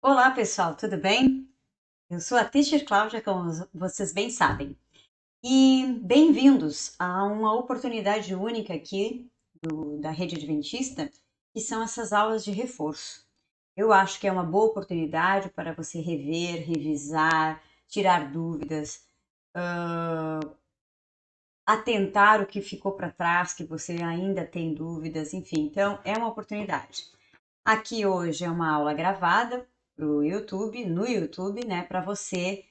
Olá, pessoal, tudo bem? Eu sou a Teacher Cláudia, como vocês bem sabem. E bem-vindos a uma oportunidade única aqui da Rede Adventista, que são essas aulas de reforço. Eu acho que é uma boa oportunidade para você rever, revisar, tirar dúvidas, atentar o que ficou para trás, que você ainda tem dúvidas, enfim. Então, é uma oportunidade. Aqui hoje é uma aula gravada no YouTube, né, para você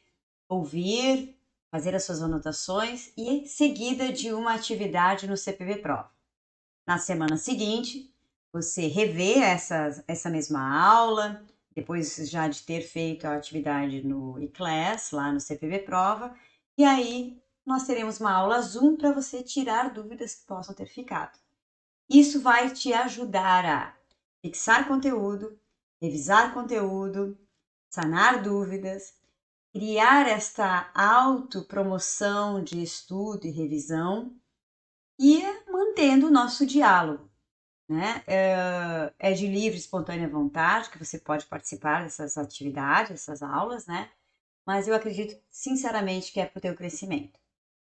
ouvir, fazer as suas anotações e seguida de uma atividade no CPV Prova. Na semana seguinte, você revê essa mesma aula, depois já de ter feito a atividade no eClass, lá no CPV Prova, e aí nós teremos uma aula Zoom para você tirar dúvidas que possam ter ficado. Isso vai te ajudar a fixar conteúdo, revisar conteúdo, sanar dúvidas, criar esta autopromoção de estudo e revisão e mantendo o nosso diálogo, né? É de livre, espontânea vontade que você pode participar dessas atividades, dessas aulas, né? Mas eu acredito sinceramente que é para o teu crescimento.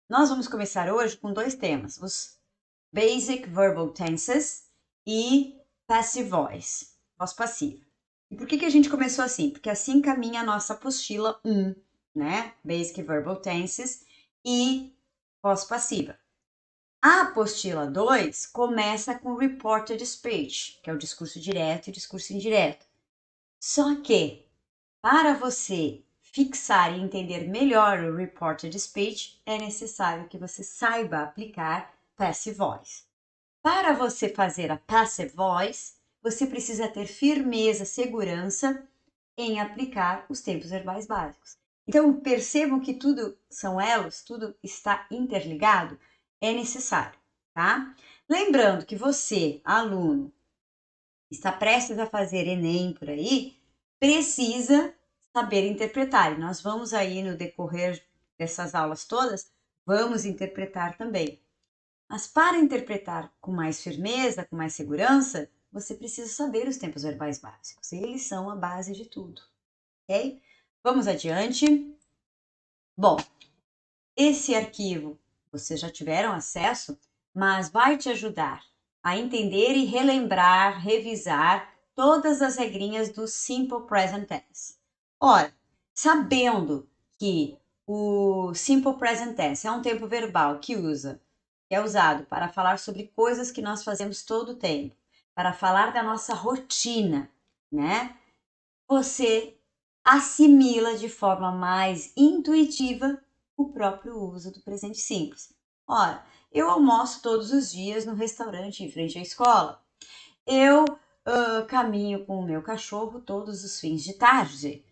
Nós vamos começar hoje com dois temas, os Basic Verbal Tenses e Passive Voice, voz passiva. E por que a gente começou assim? Porque assim caminha a nossa apostila 1, né? Basic Verbal Tenses e voz passiva. A apostila 2 começa com Reported Speech, que é o discurso direto e discurso indireto. Só que, para você fixar e entender melhor o Reported Speech, é necessário que você saiba aplicar Passive Voice. Para você fazer a Passive Voice, você precisa ter firmeza, segurança em aplicar os tempos verbais básicos. Então, percebam que tudo são elos, tudo está interligado, é necessário, tá? Lembrando que você, aluno, está prestes a fazer Enem por aí, precisa saber interpretar. E nós vamos aí no decorrer dessas aulas todas, vamos interpretar também. Mas para interpretar com mais firmeza, com mais segurança, você precisa saber os tempos verbais básicos. Eles são a base de tudo, ok? Vamos adiante. Bom, esse arquivo vocês já tiveram acesso, mas vai te ajudar a entender e relembrar, revisar todas as regrinhas do Simple Present Tense. Ora, sabendo que o Simple Present Tense é um tempo verbal que é usado para falar sobre coisas que nós fazemos todo o tempo, para falar da nossa rotina, né? Você assimila de forma mais intuitiva o próprio uso do presente simples. Ora, eu almoço todos os dias no restaurante em frente à escola. Eu caminho com o meu cachorro todos os fins de tarde.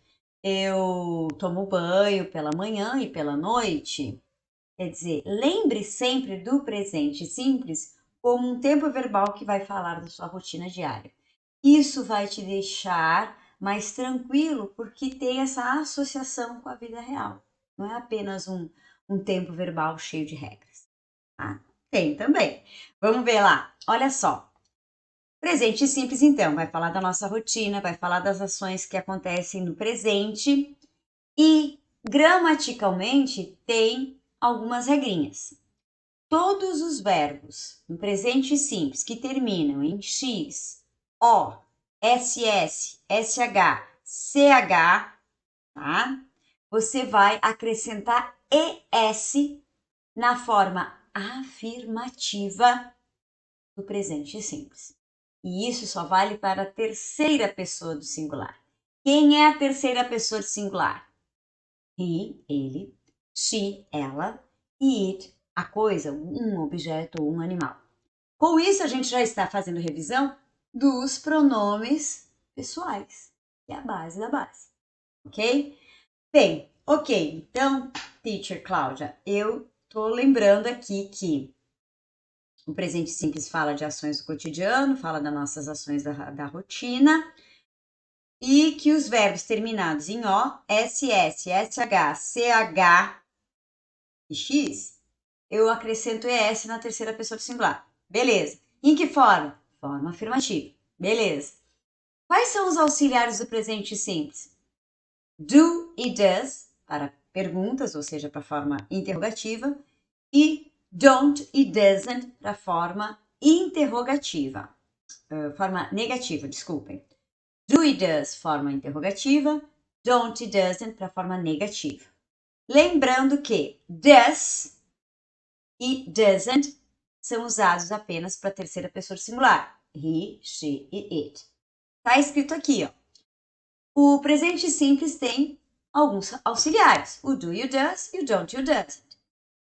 Eu tomo banho pela manhã e pela noite. Quer dizer, lembre sempre do presente simples como um tempo verbal que vai falar da sua rotina diária. Isso vai te deixar mais tranquilo porque tem essa associação com a vida real. Não é apenas um tempo verbal cheio de regras. Tá? Tem também. Vamos ver lá. Olha só. Presente simples, então, vai falar da nossa rotina, vai falar das ações que acontecem no presente e gramaticalmente tem algumas regrinhas. Todos os verbos no presente simples que terminam em x, o, ss, sh, ch, tá? Você vai acrescentar es na forma afirmativa do presente simples. E isso só vale para a terceira pessoa do singular. Quem é a terceira pessoa do singular? He, ele, she, ela, e it, a coisa, um objeto ou um animal. Com isso, a gente já está fazendo revisão dos pronomes pessoais, que é a base da base, ok? Bem, ok, então, Teacher Cláudia, eu tô lembrando aqui que o presente simples fala de ações do cotidiano, fala das nossas ações da rotina, e que os verbos terminados em O, SS, SH, CH e X, eu acrescento ES na terceira pessoa do singular. Beleza. Em que forma? Forma afirmativa. Beleza. Quais são os auxiliares do presente simples? Do e does, para perguntas, ou seja, para a forma interrogativa, e don't e doesn't, para a forma interrogativa. Forma negativa, desculpem. Do e does, forma interrogativa, don't e doesn't, para a forma negativa. Lembrando que does e doesn't são usados apenas para a terceira pessoa singular. He, she e it. Está escrito aqui, ó. O presente simples tem alguns auxiliares. O do e o does e o don't e o doesn't.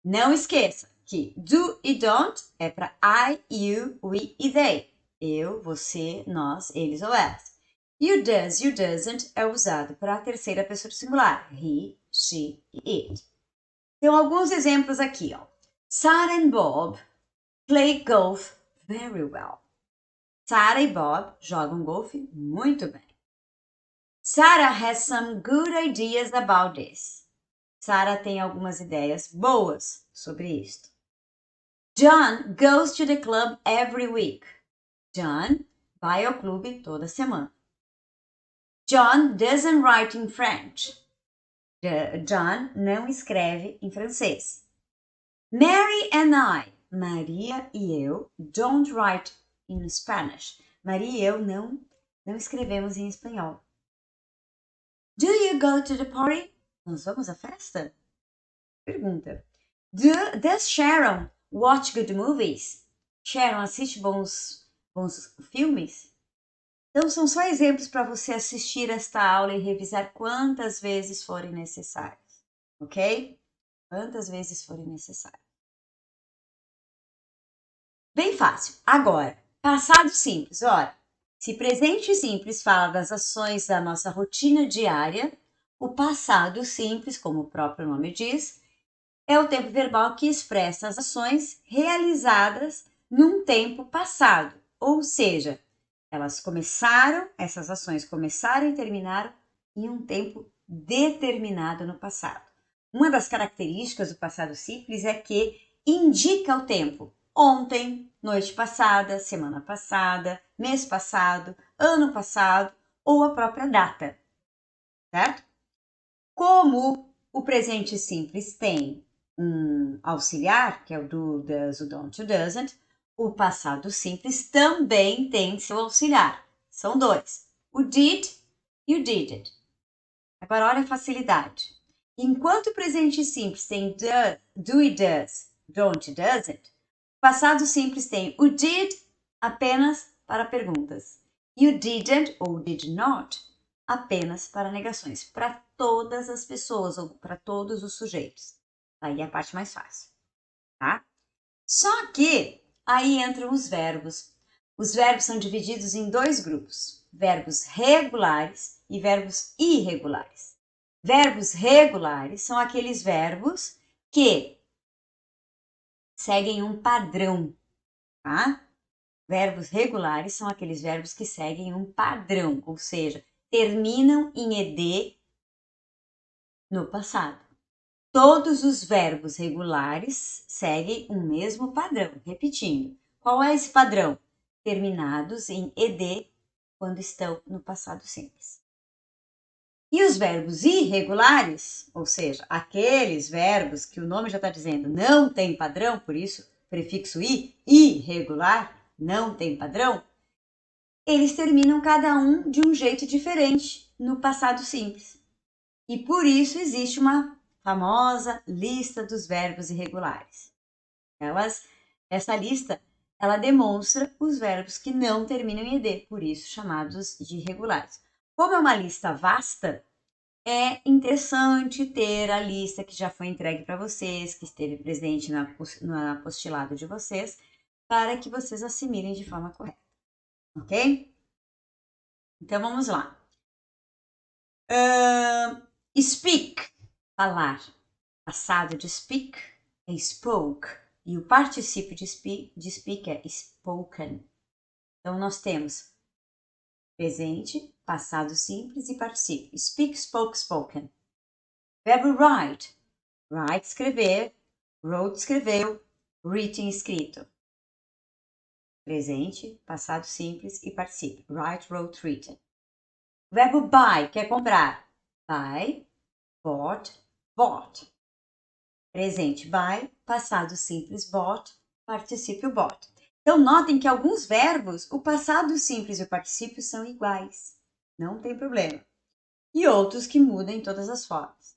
Não esqueça que do e don't é para I, you, we e they. Eu, você, nós, eles ou elas. E o does e o doesn't é usado para a terceira pessoa singular. He, she e it. Então, alguns exemplos aqui, ó. Sarah and Bob play golf very well. Sarah e Bob jogam golfe muito bem. Sarah has some good ideas about this. Sarah tem algumas ideias boas sobre isto. John goes to the club every week. John vai ao clube toda semana. John doesn't write in French. John não escreve em francês. Mary and I, Maria e eu, don't write in Spanish. Maria e eu não escrevemos em espanhol. Do you go to the party? Nós vamos à festa? Pergunta. Does Sharon watch good movies? Sharon assiste bons filmes? Então, são só exemplos para você assistir esta aula e revisar quantas vezes forem necessárias, ok? Quantas vezes forem necessárias. Bem fácil. Agora, passado simples. Ora, se presente simples fala das ações da nossa rotina diária, o passado simples, como o próprio nome diz, é o tempo verbal que expressa as ações realizadas num tempo passado, ou seja, essas ações começaram e terminaram em um tempo determinado no passado. Uma das características do passado simples é que indica o tempo. Ontem, noite passada, semana passada, mês passado, ano passado ou a própria data, certo? Como o presente simples tem um auxiliar, que é o do, does, o don't, o doesn't, o passado simples também tem seu auxiliar. São dois, o did e o didn't. Agora, olha a facilidade. Enquanto o presente simples tem do e does, don't e doesn't, o passado simples tem o did apenas para perguntas e o didn't ou did not apenas para negações, para todas as pessoas ou para todos os sujeitos. Aí é a parte mais fácil, tá? Só que aí entram os verbos. Os verbos são divididos em dois grupos: verbos regulares e verbos irregulares. Verbos regulares são aqueles verbos que seguem um padrão, tá? Verbos regulares são aqueles verbos que seguem um padrão, ou seja, terminam em ed no passado. Todos os verbos regulares seguem um mesmo padrão. Repetindo, qual é esse padrão? Terminados em ed quando estão no passado simples. E os verbos irregulares, ou seja, aqueles verbos que o nome já está dizendo não tem padrão, por isso prefixo i, irregular, não tem padrão, eles terminam cada um de um jeito diferente no passado simples. E por isso existe uma famosa lista dos verbos irregulares. Essa lista, ela demonstra os verbos que não terminam em ed, por isso chamados de irregulares. Como é uma lista vasta, é interessante ter a lista que já foi entregue para vocês, que esteve presente no apostilado de vocês, para que vocês assimilem de forma correta, ok? Então, vamos lá. Speak, falar. Passado de speak é spoke. E o particípio de speak é spoken. Então, nós temos presente, passado simples e particípio. Speak, spoke, spoken. Verbo write. Write, escrever. Wrote, escreveu. Written, escrito. Presente, passado simples e particípio. Write, wrote, written. O verbo buy, que é comprar. Buy, bought, bought. Presente buy, passado simples bought, particípio bought. Então, notem que alguns verbos, o passado simples e o particípio são iguais. Não tem problema. E outros que mudam em todas as formas.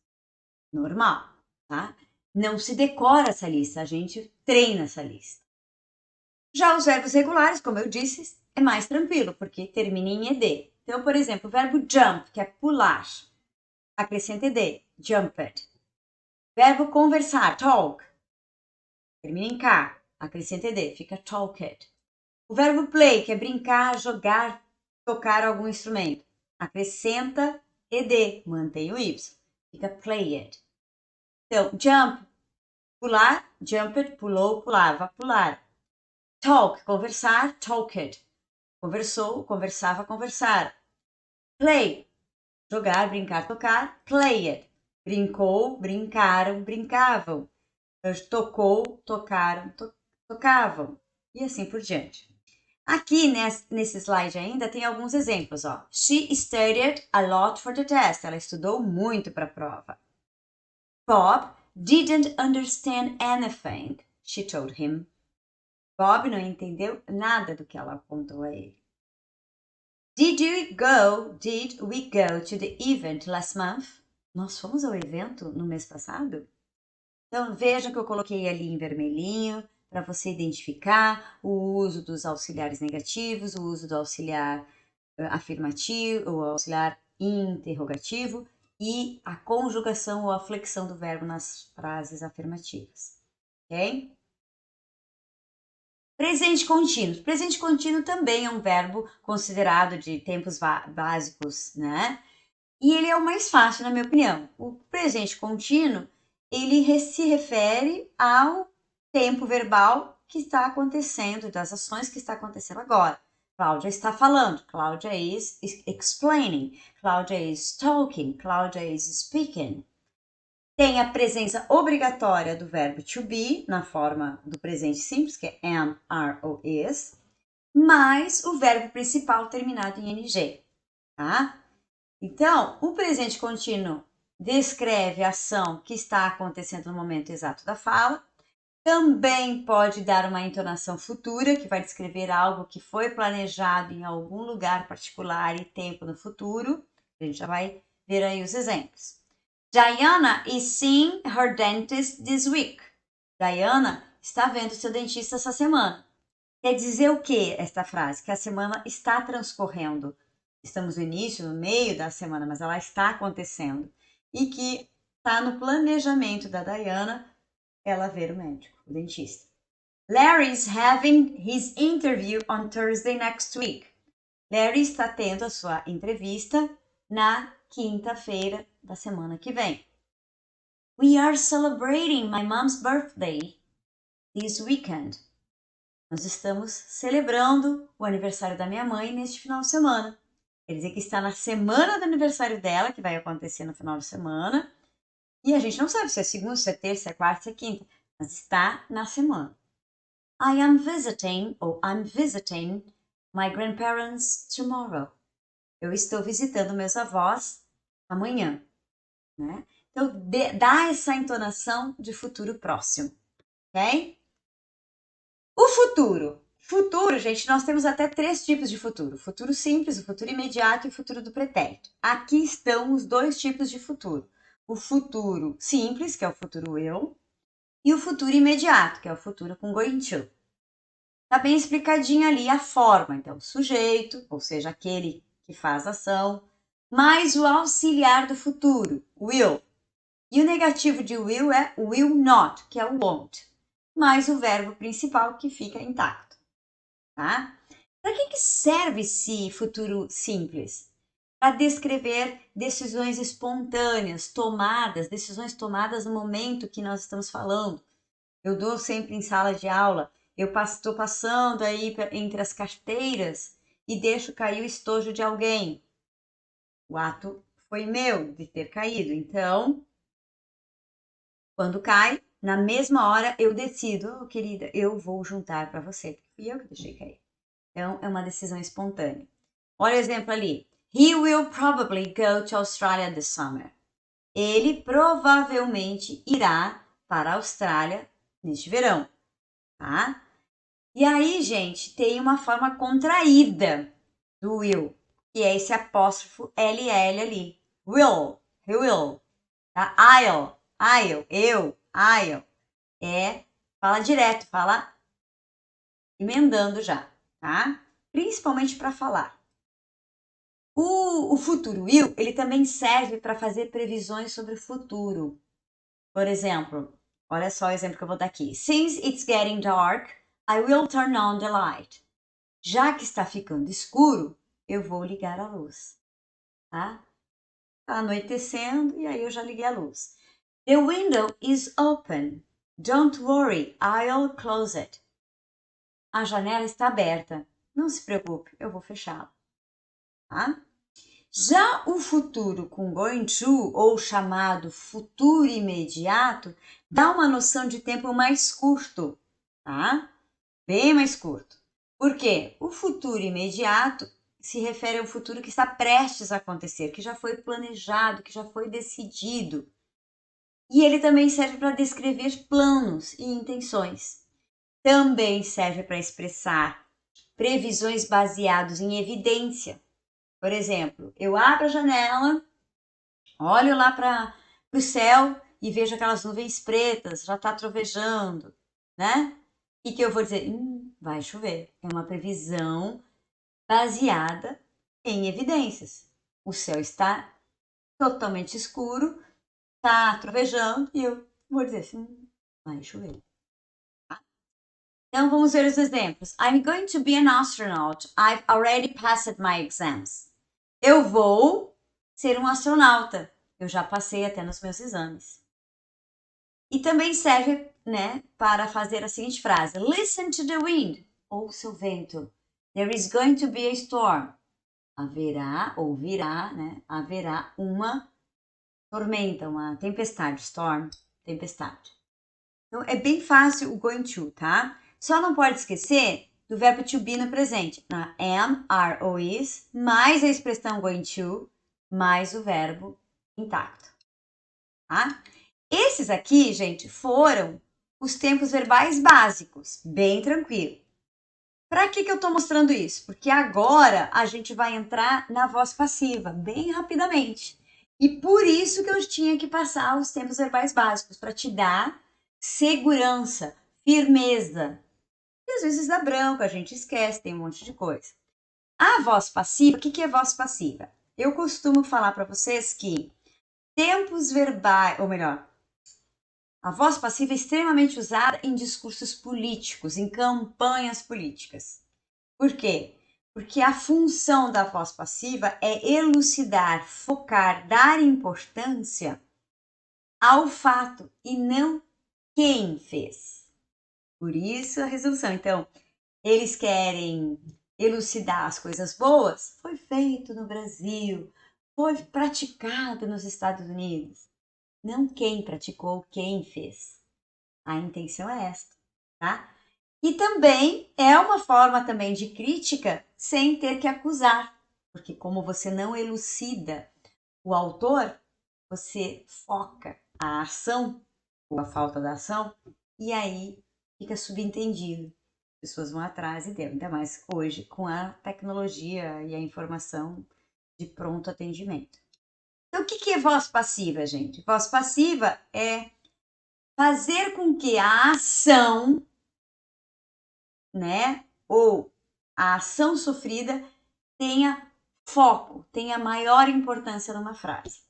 Normal, tá? Não se decora essa lista, a gente treina essa lista. Já os verbos regulares, como eu disse, é mais tranquilo, porque termina em ed. Então, por exemplo, o verbo jump, que é pular, acrescenta ed, jumped. Verbo conversar, talk, termina em k, acrescenta ed, fica talked. O verbo play, que é brincar, jogar, tocar algum instrumento, acrescenta ed, mantém o y, fica played. Então, jump, pular, jumped, pulou, pulava, pular. Talk, conversar, talked. Conversou, conversava, conversar. Play, jogar, brincar, tocar, played. Brincou, brincaram, brincavam. Tocou, tocaram, tocavam. E assim por diante. Aqui nesse slide ainda tem alguns exemplos. Ó. She studied a lot for the test. Ela estudou muito para a prova. Bob didn't understand anything, she told him. Bob não entendeu nada do que ela contou a ele. Did we go to the event last month? Nós fomos ao evento no mês passado? Então, vejam que eu coloquei ali em vermelhinho para você identificar o uso dos auxiliares negativos, o uso do auxiliar afirmativo, o auxiliar interrogativo e a conjugação ou a flexão do verbo nas frases afirmativas. Ok? Presente contínuo. Presente contínuo também é um verbo considerado de tempos básicos, né? E ele é o mais fácil, na minha opinião. O presente contínuo, ele se refere ao tempo verbal que está acontecendo, das ações que está acontecendo agora. Cláudia está falando, Cláudia is explaining, Cláudia is talking, Cláudia is speaking. Tem a presença obrigatória do verbo to be, na forma do presente simples, que é am, are ou is, mais o verbo principal terminado em ing, tá? Então, o presente contínuo descreve a ação que está acontecendo no momento exato da fala. Também pode dar uma entonação futura, que vai descrever algo que foi planejado em algum lugar particular e tempo no futuro. A gente já vai ver aí os exemplos. Diana is seeing her dentist this week. Diana está vendo seu dentista essa semana. Quer dizer o que esta frase? Que a semana está transcorrendo. Estamos no início, no meio da semana, mas ela está acontecendo. E que está no planejamento da Diana ela ver o médico, o dentista. Larry is having his interview on Thursday next week. Larry está tendo a sua entrevista na quinta-feira da semana que vem. We are celebrating my mom's birthday this weekend. Nós estamos celebrando o aniversário da minha mãe neste final de semana. Quer dizer que está na semana do aniversário dela, que vai acontecer no final de semana. E a gente não sabe se é segunda, se é terça, se é quarta, se é quinta. Mas está na semana. I am visiting, ou I'm visiting my grandparents tomorrow. Eu estou visitando meus avós amanhã, né? Então, dá essa entonação de futuro próximo, ok? O futuro. Futuro, gente, nós temos até 3 tipos de futuro. O futuro simples, o futuro imediato e o futuro do pretérito. Aqui estão os 2 tipos de futuro. O futuro simples, que é o futuro eu, e o futuro imediato, que é o futuro com going to. Tá bem explicadinho ali a forma. Então, sujeito, ou seja, aquele que faz a ação, mais o auxiliar do futuro, will. E o negativo de will é will not, que é o won't, mais o verbo principal que fica intacto, tá? Para que serve esse futuro simples? Para descrever decisões espontâneas, decisões tomadas no momento que nós estamos falando. Eu dou sempre em sala de aula, eu estou passando aí entre as carteiras e deixo cair o estojo de alguém. O ato foi meu de ter caído, então, quando cai, na mesma hora eu decido, querida, eu vou juntar para você, porque fui eu que deixei cair. Então, é uma decisão espontânea. Olha o exemplo ali. He will probably go to Australia this summer. Ele provavelmente irá para a Austrália neste verão, tá? E aí, gente, tem uma forma contraída do will, que é esse apóstrofo LL ali. Will, he will, tá? I'll, I'll. Fala direto, fala emendando já, tá? Principalmente para falar. O futuro will, ele também serve para fazer previsões sobre o futuro. Por exemplo, olha só o exemplo que eu vou dar aqui. Since it's getting dark, I will turn on the light. Já que está ficando escuro, eu vou ligar a luz, tá? Tá anoitecendo e aí eu já liguei a luz. The window is open. Don't worry, I'll close it. A janela está aberta. Não se preocupe, eu vou fechá-la, tá? Já o futuro com going to, ou chamado futuro imediato, dá uma noção de tempo mais curto, tá? Bem mais curto. Por quê? O futuro imediato se refere ao futuro que está prestes a acontecer, que já foi planejado, que já foi decidido. E ele também serve para descrever planos e intenções. Também serve para expressar previsões baseadas em evidência. Por exemplo, eu abro a janela, olho lá para o céu e vejo aquelas nuvens pretas, já está trovejando, né? E que eu vou dizer, vai chover. É uma previsão baseada em evidências. O céu está totalmente escuro, está trovejando e eu vou dizer assim, vai chover. Então vamos ver os exemplos. I'm going to be an astronaut. I've already passed my exams. Eu vou ser um astronauta. Eu já passei até nos meus exames. E também serve, né, para fazer a seguinte frase: Listen to the wind. Ouça o vento. There is going to be a storm. Haverá, ou virá, né? Haverá uma tormenta, uma tempestade. Storm, tempestade. Então, é bem fácil o going to, tá? Só não pode esquecer do verbo to be no presente. Na am, are ou is, mais a expressão going to, mais o verbo intacto, tá? Esses aqui, gente, foram os tempos verbais básicos, bem tranquilo. Para que eu estou mostrando isso? Porque agora a gente vai entrar na voz passiva, bem rapidamente. E por isso que eu tinha que passar os tempos verbais básicos, para te dar segurança, firmeza. E às vezes dá branco, a gente esquece, tem um monte de coisa. A voz passiva, o que é voz passiva? Eu costumo falar para vocês que tempos verbais, ou melhor, a voz passiva é extremamente usada em discursos políticos, em campanhas políticas. Por quê? Porque a função da voz passiva é elucidar, focar, dar importância ao fato e não quem fez. Por isso a resolução. Então, eles querem elucidar as coisas boas. Foi feito no Brasil, foi praticado nos Estados Unidos. Não quem praticou, quem fez. A intenção é esta, tá? E também é uma forma também de crítica sem ter que acusar, porque como você não elucida o autor, você foca a ação ou a falta da ação e aí fica subentendido. As pessoas vão atrás e deu, ainda mais hoje com a tecnologia e a informação de pronto atendimento. Então, o que é voz passiva, gente? Voz passiva é fazer com que a ação, né, ou a ação sofrida tenha foco, tenha maior importância numa frase.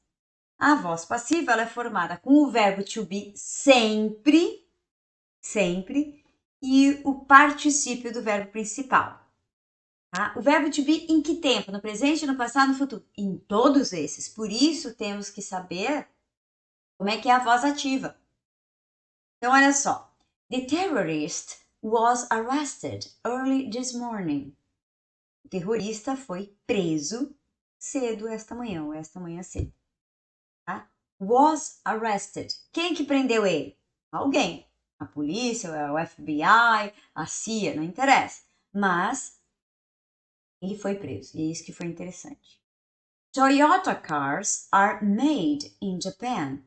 A voz passiva ela é formada com o verbo to be sempre, e o particípio do verbo principal. Tá? O verbo to be em que tempo? No presente, no passado, no futuro? Em todos esses. Por isso, temos que saber como é que é a voz ativa. Então, olha só. The terrorist was arrested early this morning. O terrorista foi preso cedo esta manhã, ou esta manhã cedo. Tá? Was arrested. Quem que prendeu ele? Alguém. A polícia, o FBI, a CIA, não interessa. Mas ele foi preso, e é isso que foi interessante. Toyota cars are made in Japan.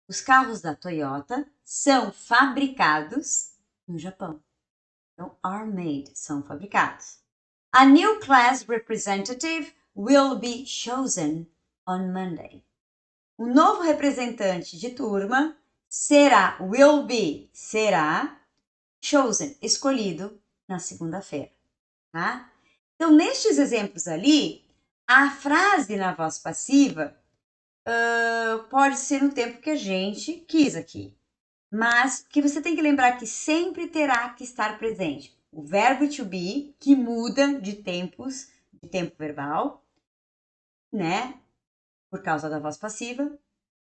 Os carros da Toyota são fabricados no Japão. Então, are made, são fabricados. A new class representative will be chosen on Monday. O novo representante de turma será chosen, escolhido na segunda-feira, tá? Então, nestes exemplos ali, a frase na voz passiva pode ser no tempo que a gente quis aqui, mas que você tem que lembrar que sempre terá que estar presente o verbo to be, que muda de tempo verbal, né? Por causa da voz passiva,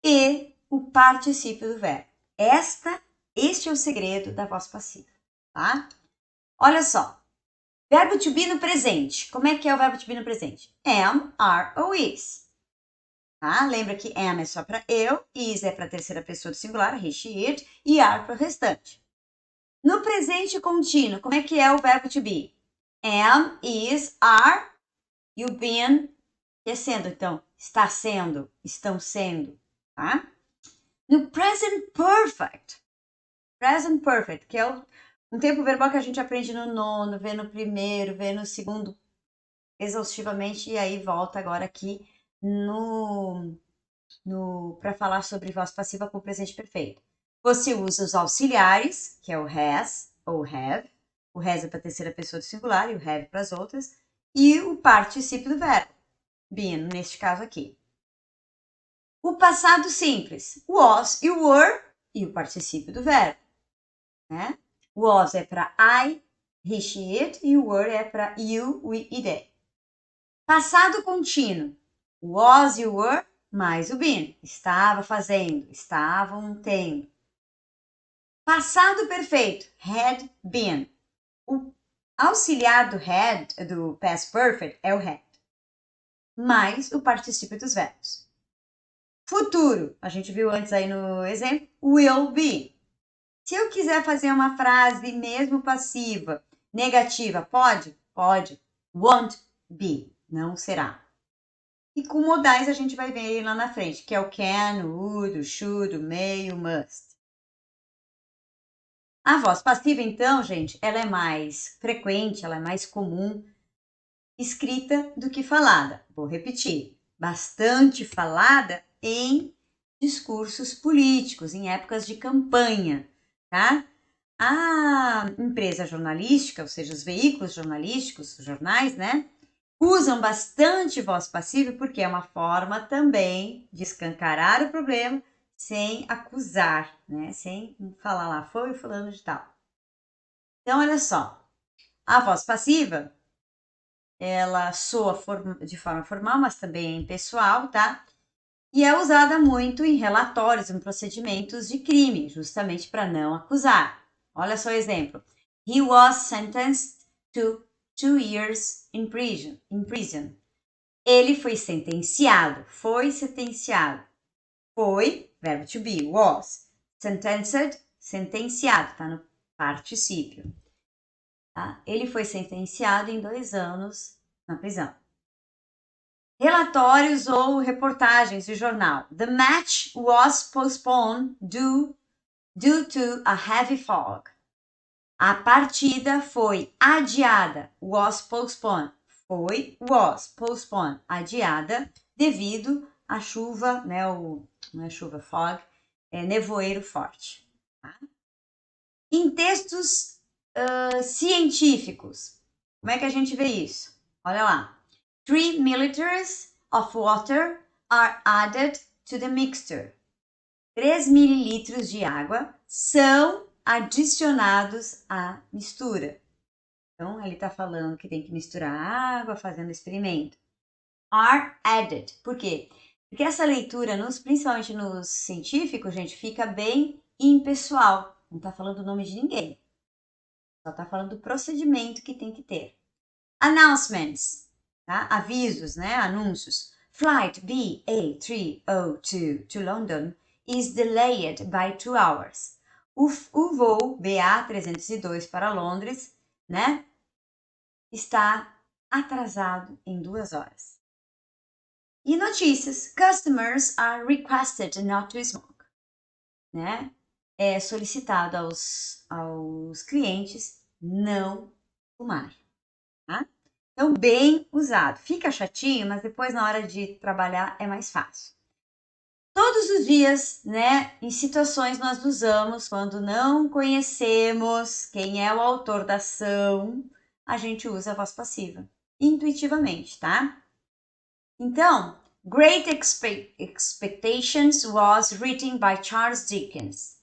e o particípio do verbo. Este é o segredo da voz passiva, tá? Olha só. Verbo to be no presente. Como é que é o verbo to be no presente? Am, are ou is. Tá? Lembra que am é só para eu, is é para a terceira pessoa do singular, he, she, it, e are para o restante. No presente contínuo, como é que é o verbo to be? Am, is, are e o been, que é sendo. Então, está sendo, estão sendo, tá? No present perfect, que é um tempo verbal que a gente aprende no nono, vê no primeiro, vê no segundo exaustivamente, e aí volta agora aqui para falar sobre voz passiva com presente perfeito. Você usa os auxiliares, que é o has ou have. O has é para a terceira pessoa do singular e o have para as outras. E o particípio do verbo, been, neste caso aqui. O passado simples, was e o were e o particípio do verbo. Né? Was é para I, he, she, it e o were é para you, we e they. Passado contínuo, was e o were mais o been. Estava fazendo, estavam tendo. Passado perfeito, had been. O auxiliar do had, do past perfect, é o had. Mais o particípio dos verbos. Futuro, a gente viu antes aí no exemplo, will be. Se eu quiser fazer uma frase mesmo passiva, negativa, pode? Pode. Won't be, não será. E com modais a gente vai ver lá na frente, que é o can, o would, o should, o may, o must. A voz passiva, então, gente, ela é mais frequente, ela é mais comum escrita do que falada. Vou repetir, bastante falada em discursos políticos, em épocas de campanha, tá? A empresa jornalística, ou seja, os veículos jornalísticos, os jornais, né? Usam bastante voz passiva porque é uma forma também de escancarar o problema sem acusar, né? Sem falar lá, foi o fulano de tal. Então, olha só, a voz passiva, ela soa de forma formal, mas também é impessoal, tá? E é usada muito em relatórios, em procedimentos de crime, justamente para não acusar. Olha só o exemplo. He was sentenced to 2 years in prison. Ele foi sentenciado. Foi, verbo to be, was. Sentenced, sentenciado, tá no particípio. Tá? Ele foi sentenciado em 2 anos na prisão. Relatórios ou reportagens de jornal. The match was postponed due to a heavy fog. A partida foi adiada. Was postponed. Was postponed. Adiada devido à chuva, né? Não é chuva, fog, é nevoeiro forte. Tá? Em textos científicos, como é que a gente vê isso? Olha lá. 3 milliliters of water are added to the mixture. 3 mililitros de água são adicionados à mistura. Então, ele está falando que tem que misturar a água, fazendo experimento. Are added. Por quê? Porque essa leitura, principalmente nos científicos, gente, fica bem impessoal. Não está falando o nome de ninguém. Só está falando do procedimento que tem que ter. Announcements, tá? Avisos, né? Anúncios. Flight BA302 to London is delayed by 2 hours. O voo BA302 para Londres, né? Está atrasado em 2 horas. E notícias. Customers are requested not to smoke. Né? É solicitado aos clientes não fumar. Tá? Então, bem usado. Fica chatinho, mas depois na hora de trabalhar é mais fácil. Todos os dias, né, em situações nós usamos quando não conhecemos quem é o autor da ação, a gente usa a voz passiva, intuitivamente, tá? Então, Great Expectations was written by Charles Dickens.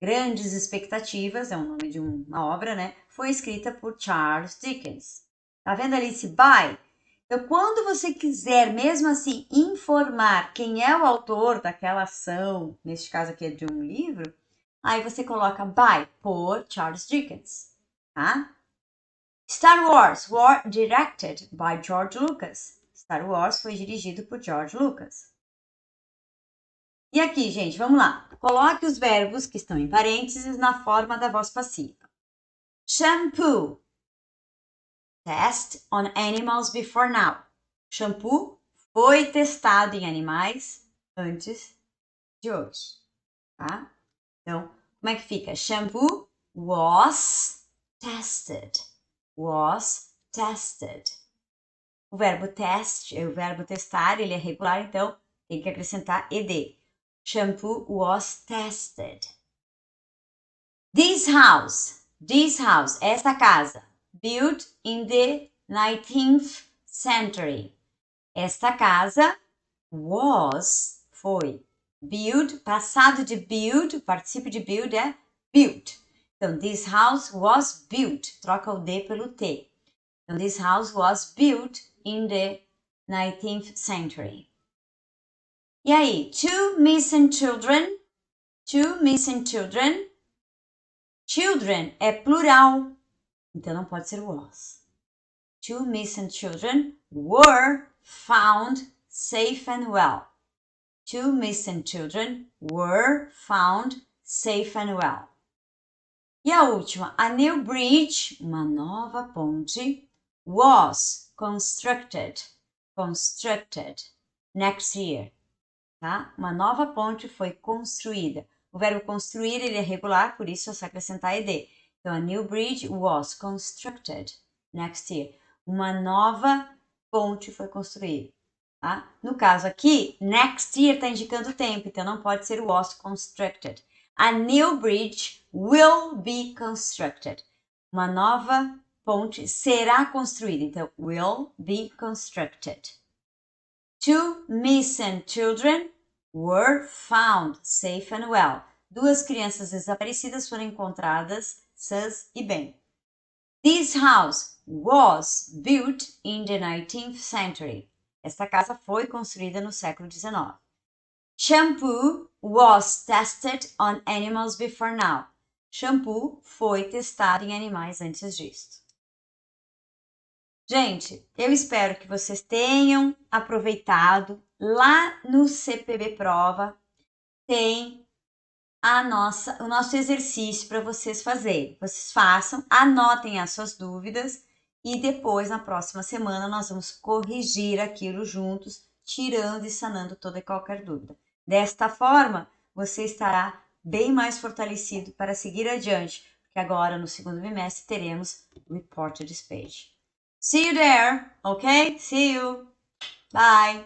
Grandes Expectativas, é o nome de uma obra, né? Foi escrita por Charles Dickens. Tá vendo ali esse by? Então, quando você quiser, mesmo assim, informar quem é o autor daquela ação, neste caso aqui é de um livro, aí você coloca by, por Charles Dickens, tá? Star Wars was directed by George Lucas. Star Wars foi dirigido por George Lucas. E aqui, gente, vamos lá. Coloque os verbos que estão em parênteses na forma da voz passiva. Shampoo. Test on animals before now. Shampoo foi testado em animais antes de hoje, tá? Então, como é que fica? Shampoo was tested. Was tested. O verbo test, o verbo testar, ele é regular, então tem que acrescentar ed. Shampoo was tested. This house, esta casa, built in the 19th century. Esta casa was, foi. Build, passado de build, participio de build é built. Então, this house was built. Troca o D pelo T. Então, this house was built in the 19th century. E aí, two missing children. Two missing children. Children é plural. Então, não pode ser was. Two missing children were found safe and well. Two missing children were found safe and well. E a última, a new bridge, uma nova ponte, was constructed next year, tá? Uma nova ponte foi construída. O verbo construir, ele é regular, por isso é só acrescentar ed. Então, a new bridge was constructed next year. Uma nova ponte foi construída. Tá? No caso aqui, next year está indicando o tempo, então não pode ser was constructed. A new bridge will be constructed. Uma nova ponte será construída, então will be constructed. Two missing children were found safe and well. Duas crianças desaparecidas foram encontradas sãs e bem. This house was built in the 19th century. Esta casa foi construída no século XIX. Shampoo was tested on animals before now. Shampoo foi testado em animais antes disto. Gente, eu espero que vocês tenham aproveitado. Lá no CPB Prova tem o nosso exercício para vocês fazerem. Vocês façam, anotem as suas dúvidas e depois, na próxima semana, nós vamos corrigir aquilo juntos, tirando e sanando toda e qualquer dúvida. Desta forma, você estará bem mais fortalecido para seguir adiante, porque agora, no segundo bimestre, teremos Reported Page. See you there, ok? See you. Bye.